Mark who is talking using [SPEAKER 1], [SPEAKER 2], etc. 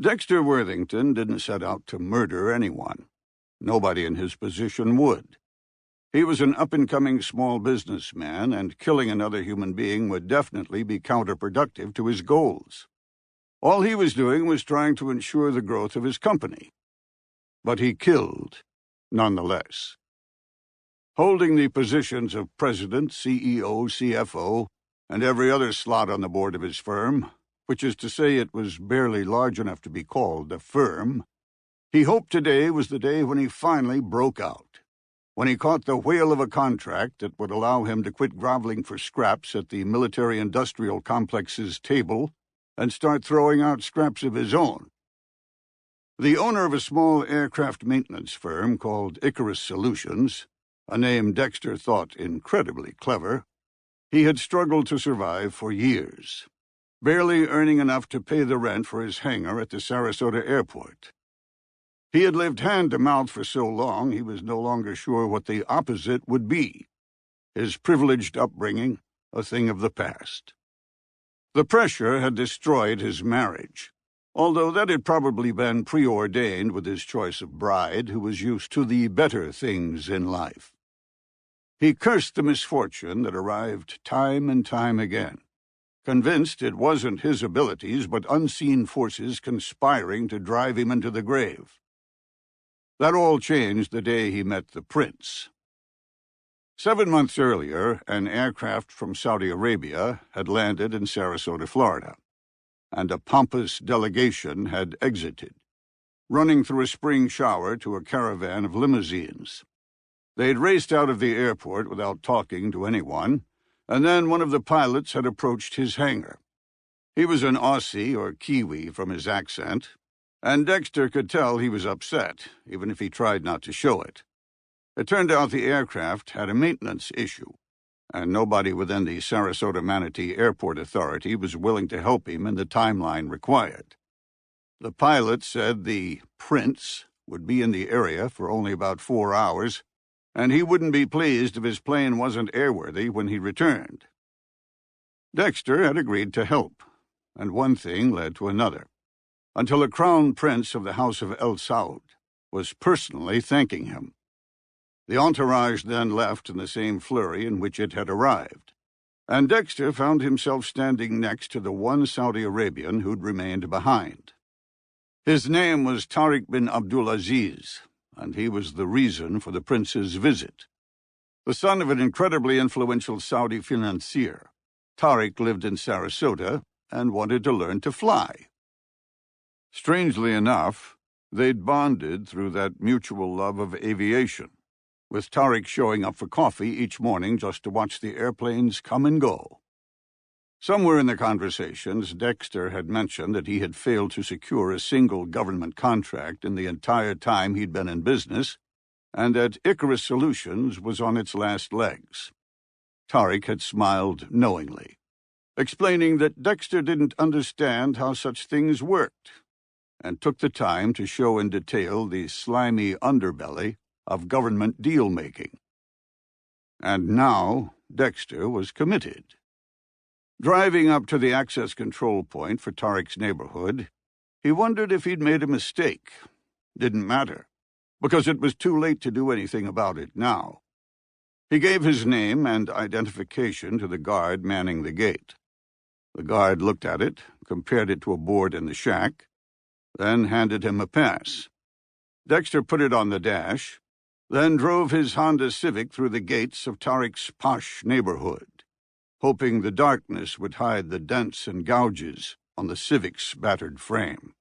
[SPEAKER 1] Dexter Worthington didn't set out to murder anyone. Nobody in his position would. He was an up-and-coming small businessman, and killing another human being would definitely be counterproductive to his goals. All he was doing was trying to ensure the growth of his company. But he killed, nonetheless. Holding the positions of president, CEO, CFO, and every other slot on the board of his firm, which is to say it was barely large enough to be called a firm, he hoped today was the day when he finally broke out. When he caught the whale of a contract that would allow him to quit groveling for scraps at the military-industrial complex's table and start throwing out scraps of his own. The owner of a small aircraft maintenance firm called Icarus Solutions, a name Dexter thought incredibly clever, he had struggled to survive for years, barely earning enough to pay the rent for his hangar at the Sarasota airport. He had lived hand-to-mouth for so long he was no longer sure what the opposite would be. His privileged upbringing, a thing of the past. The pressure had destroyed his marriage, although that had probably been preordained with his choice of bride who was used to the better things in life. He cursed the misfortune that arrived time and time again, convinced it wasn't his abilities but unseen forces conspiring to drive him into the grave. That all changed the day he met the prince. 7 months earlier, an aircraft from Saudi Arabia had landed in Sarasota, Florida, and a pompous delegation had exited, running through a spring shower to a caravan of limousines. They'd raced out of the airport without talking to anyone, and then one of the pilots had approached his hangar. He was an Aussie or Kiwi from his accent, and Dexter could tell he was upset, even if he tried not to show it. It turned out the aircraft had a maintenance issue, and nobody within the Sarasota Manatee Airport Authority was willing to help him in the timeline required. The pilot said the prince would be in the area for only about 4 hours, and he wouldn't be pleased if his plane wasn't airworthy when he returned. Dexter had agreed to help, and one thing led to another, until a crown prince of the House of El Saud was personally thanking him. The entourage then left in the same flurry in which it had arrived, and Dexter found himself standing next to the one Saudi Arabian who'd remained behind. His name was Tariq bin Abdulaziz, and he was the reason for the prince's visit. The son of an incredibly influential Saudi financier, Tariq lived in Sarasota and wanted to learn to fly. Strangely enough, they'd bonded through that mutual love of aviation, with Tariq showing up for coffee each morning just to watch the airplanes come and go. Somewhere in the conversations, Dexter had mentioned that he had failed to secure a single government contract in the entire time he'd been in business, and that Icarus Solutions was on its last legs. Tariq had smiled knowingly, explaining that Dexter didn't understand how such things worked, and took the time to show in detail the slimy underbelly of government deal-making. And now Dexter was committed. Driving up to the access control point for Tariq's neighborhood, he wondered if he'd made a mistake. Didn't matter, because it was too late to do anything about it now. He gave his name and identification to the guard manning the gate. The guard looked at it, compared it to a board in the shack, then handed him a pass. Dexter put it on the dash, then drove his Honda Civic through the gates of Tariq's posh neighborhood, hoping the darkness would hide the dents and gouges on the Civic's battered frame.